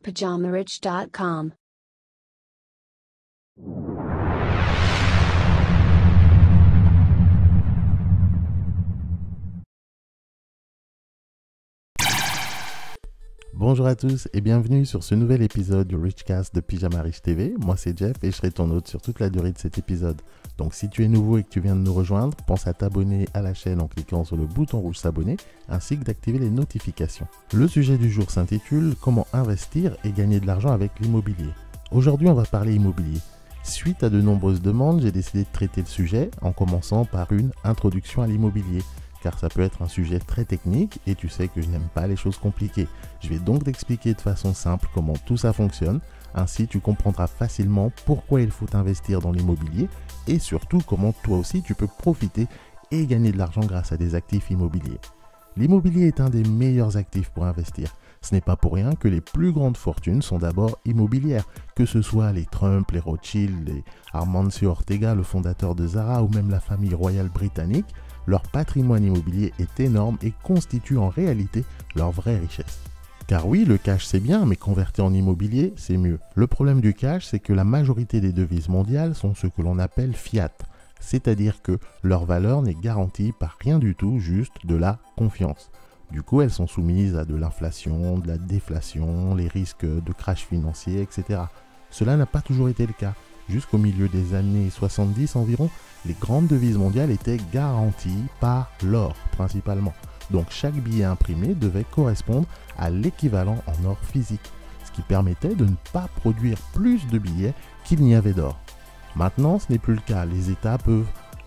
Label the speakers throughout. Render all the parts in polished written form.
Speaker 1: PajamaRich.com.
Speaker 2: Bonjour à tous et bienvenue sur ce nouvel épisode du Richcast de Pyjama Rich TV. Moi c'est Jeff et je serai ton hôte sur toute la durée de cet épisode. Donc si tu es nouveau et que tu viens de nous rejoindre, pense à t'abonner à la chaîne en cliquant sur le bouton rouge s'abonner ainsi que d'activer les notifications. Le sujet du jour s'intitule Comment investir et gagner de l'argent avec l'immobilier. Aujourd'hui on va parler immobilier. Suite à de nombreuses demandes, j'ai décidé de traiter le sujet en commençant par une introduction à l'immobilier. Car ça peut être un sujet très technique et tu sais que je n'aime pas les choses compliquées. Je vais donc t'expliquer de façon simple comment tout ça fonctionne, ainsi tu comprendras facilement pourquoi il faut investir dans l'immobilier et surtout comment toi aussi tu peux profiter et gagner de l'argent grâce à des actifs immobiliers. L'immobilier est un des meilleurs actifs pour investir. Ce n'est pas pour rien que les plus grandes fortunes sont d'abord immobilières, que ce soit les Trump, les Rothschild, les Amancio Ortega, le fondateur de Zara ou même la famille royale britannique. Leur patrimoine immobilier est énorme et constitue en réalité leur vraie richesse. Car oui, le cash c'est bien, mais converti en immobilier, c'est mieux. Le problème du cash, c'est que la majorité des devises mondiales sont ce que l'on appelle fiat, c'est-à-dire que leur valeur n'est garantie par rien du tout, juste de la confiance. Du coup, elles sont soumises à de l'inflation, de la déflation, les risques de crash financier, etc. Cela n'a pas toujours été le cas. Jusqu'au milieu des années 70 environ, les grandes devises mondiales étaient garanties par l'or principalement. Donc chaque billet imprimé devait correspondre à l'équivalent en or physique, ce qui permettait de ne pas produire plus de billets qu'il n'y avait d'or. Maintenant, ce n'est plus le cas. Les États peuvent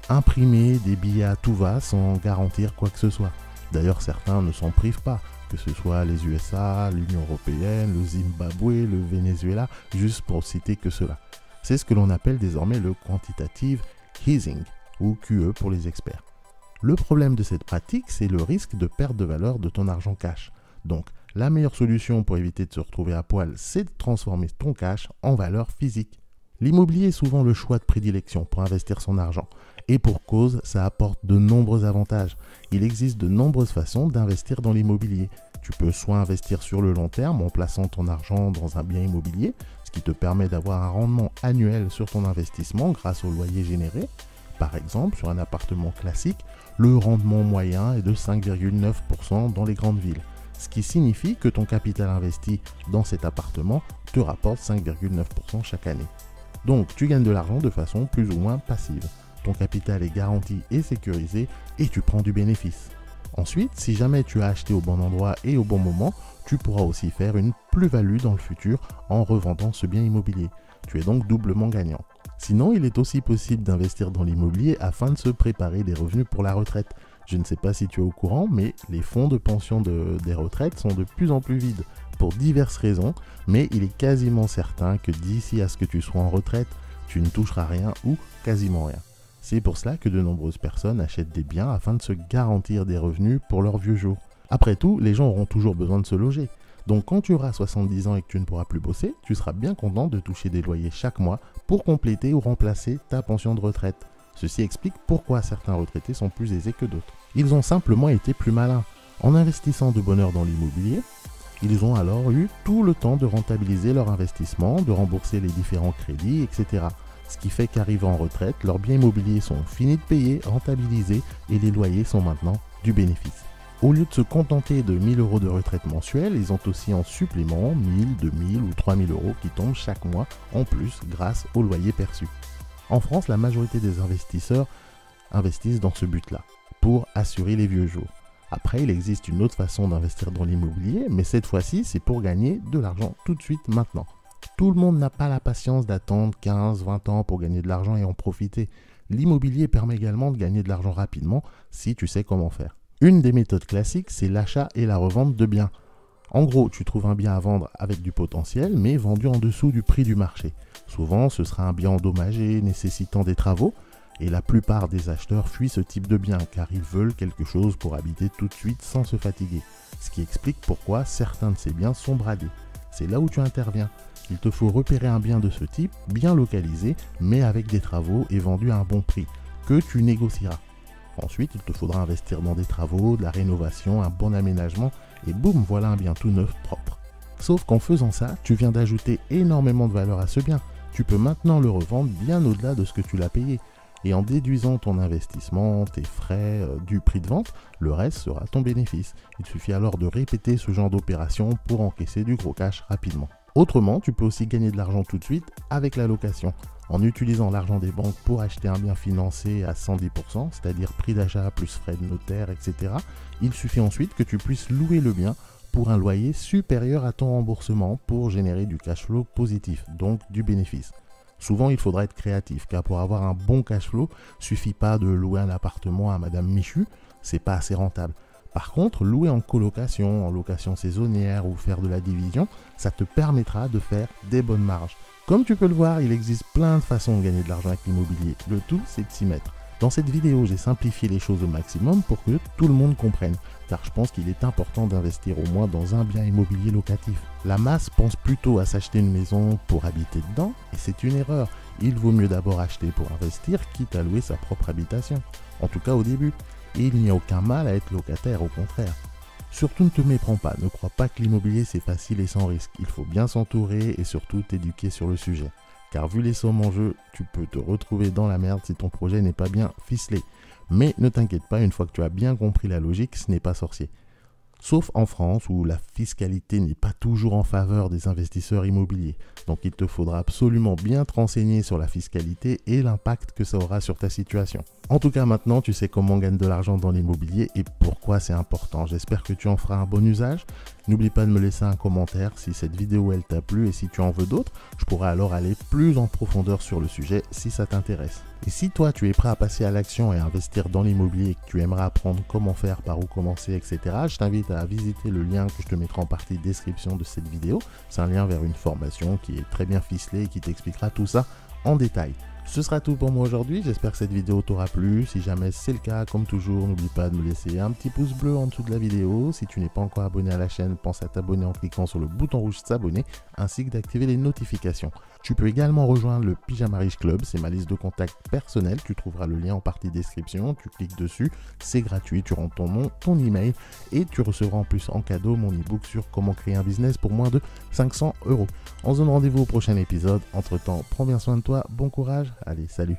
Speaker 2: imprimer des billets à tout va sans garantir quoi que ce soit. D'ailleurs, certains ne s'en privent pas, que ce soit les USA, l'Union européenne, le Zimbabwe, le Venezuela, juste pour citer que cela. C'est ce que l'on appelle désormais le quantitative easing, ou QE pour les experts. Le problème de cette pratique, c'est le risque de perte de valeur de ton argent cash. Donc, la meilleure solution pour éviter de se retrouver à poil, c'est de transformer ton cash en valeur physique. L'immobilier est souvent le choix de prédilection pour investir son argent. Et pour cause, ça apporte de nombreux avantages. Il existe de nombreuses façons d'investir dans l'immobilier. Tu peux soit investir sur le long terme en plaçant ton argent dans un bien immobilier, ce qui te permet d'avoir un rendement annuel sur ton investissement grâce au loyer généré. Par exemple, sur un appartement classique, le rendement moyen est de 5,9% dans les grandes villes, ce qui signifie que ton capital investi dans cet appartement te rapporte 5,9% chaque année. Donc, tu gagnes de l'argent de façon plus ou moins passive. Ton capital est garanti et sécurisé et tu prends du bénéfice. Ensuite, si jamais tu as acheté au bon endroit et au bon moment, tu pourras aussi faire une plus-value dans le futur en revendant ce bien immobilier. Tu es donc doublement gagnant. Sinon, il est aussi possible d'investir dans l'immobilier afin de se préparer des revenus pour la retraite. Je ne sais pas si tu es au courant, mais les fonds de pension des retraites sont de plus en plus vides pour diverses raisons, mais il est quasiment certain que d'ici à ce que tu sois en retraite, tu ne toucheras rien ou quasiment rien. C'est pour cela que de nombreuses personnes achètent des biens afin de se garantir des revenus pour leurs vieux jours. Après tout, les gens auront toujours besoin de se loger. Donc quand tu auras 70 ans et que tu ne pourras plus bosser, tu seras bien content de toucher des loyers chaque mois pour compléter ou remplacer ta pension de retraite. Ceci explique pourquoi certains retraités sont plus aisés que d'autres. Ils ont simplement été plus malins. En investissant de bonne heure dans l'immobilier, ils ont alors eu tout le temps de rentabiliser leur investissement, de rembourser les différents crédits, etc. Ce qui fait qu'arrivant en retraite, leurs biens immobiliers sont finis de payer, rentabilisés et les loyers sont maintenant du bénéfice. Au lieu de se contenter de 1 000 € de retraite mensuelle, ils ont aussi en supplément 1 000, 2 000 ou 3 000 € qui tombent chaque mois en plus grâce au loyer perçu. En France, la majorité des investisseurs investissent dans ce but-là, pour assurer les vieux jours. Après, il existe une autre façon d'investir dans l'immobilier, mais cette fois-ci, c'est pour gagner de l'argent tout de suite maintenant. Tout le monde n'a pas la patience d'attendre 15, 20 ans pour gagner de l'argent et en profiter. L'immobilier permet également de gagner de l'argent rapidement si tu sais comment faire. Une des méthodes classiques, c'est l'achat et la revente de biens. En gros, tu trouves un bien à vendre avec du potentiel, mais vendu en dessous du prix du marché. Souvent, ce sera un bien endommagé, nécessitant des travaux, et la plupart des acheteurs fuient ce type de bien, car ils veulent quelque chose pour habiter tout de suite sans se fatiguer. Ce qui explique pourquoi certains de ces biens sont bradés. C'est là où tu interviens. Il te faut repérer un bien de ce type, bien localisé, mais avec des travaux et vendu à un bon prix, que tu négocieras. Ensuite, il te faudra investir dans des travaux, de la rénovation, un bon aménagement, et boum, voilà un bien tout neuf, propre. Sauf qu'en faisant ça, tu viens d'ajouter énormément de valeur à ce bien. Tu peux maintenant le revendre bien au-delà de ce que tu l'as payé. Et en déduisant ton investissement, tes frais, du prix de vente, le reste sera ton bénéfice. Il suffit alors de répéter ce genre d'opération pour encaisser du gros cash rapidement. Autrement, tu peux aussi gagner de l'argent tout de suite avec la location. En utilisant l'argent des banques pour acheter un bien financé à 110%, c'est-à-dire prix d'achat plus frais de notaire, etc., il suffit ensuite que tu puisses louer le bien pour un loyer supérieur à ton remboursement pour générer du cash flow positif, donc du bénéfice. Souvent, il faudra être créatif, car pour avoir un bon cash flow, suffit pas de louer un appartement à Madame Michu, c'est pas assez rentable. Par contre, louer en colocation, en location saisonnière ou faire de la division, ça te permettra de faire des bonnes marges. Comme tu peux le voir, il existe plein de façons de gagner de l'argent avec l'immobilier. Le tout, c'est de s'y mettre. Dans cette vidéo, j'ai simplifié les choses au maximum pour que tout le monde comprenne, car je pense qu'il est important d'investir au moins dans un bien immobilier locatif. La masse pense plutôt à s'acheter une maison pour habiter dedans, et c'est une erreur. Il vaut mieux d'abord acheter pour investir, quitte à louer sa propre habitation. En tout cas au début. Et il n'y a aucun mal à être locataire, au contraire. Surtout ne te méprends pas, ne crois pas que l'immobilier c'est facile et sans risque. Il faut bien s'entourer et surtout t'éduquer sur le sujet. Car vu les sommes en jeu, tu peux te retrouver dans la merde si ton projet n'est pas bien ficelé. Mais ne t'inquiète pas, une fois que tu as bien compris la logique, ce n'est pas sorcier. Sauf en France où la fiscalité n'est pas toujours en faveur des investisseurs immobiliers. Donc il te faudra absolument bien te renseigner sur la fiscalité et l'impact que ça aura sur ta situation. En tout cas maintenant tu sais comment on gagne de l'argent dans l'immobilier et pourquoi c'est important. J'espère que tu en feras un bon usage. N'oublie pas de me laisser un commentaire si cette vidéo elle t'a plu et si tu en veux d'autres. Je pourrai alors aller plus en profondeur sur le sujet si ça t'intéresse. Et si toi tu es prêt à passer à l'action et à investir dans l'immobilier et que tu aimerais apprendre comment faire, par où commencer, etc., je t'invite à visiter le lien que je te mettrai en partie description de cette vidéo. C'est un lien vers une formation qui est très bien ficelée et qui t'expliquera tout ça en détail. Ce sera tout pour moi aujourd'hui, j'espère que cette vidéo t'aura plu. Si jamais c'est le cas, comme toujours, n'oublie pas de me laisser un petit pouce bleu en dessous de la vidéo. Si tu n'es pas encore abonné à la chaîne, pense à t'abonner en cliquant sur le bouton rouge s'abonner, ainsi que d'activer les notifications. Tu peux également rejoindre le Pyjama Riche Club, c'est ma liste de contacts personnels, tu trouveras le lien en partie description, tu cliques dessus, c'est gratuit, tu rentres ton nom, ton email et tu recevras en plus en cadeau mon e-book sur comment créer un business pour moins de 500 €. On se donne rendez-vous au prochain épisode, entre temps prends bien soin de toi, bon courage, allez salut.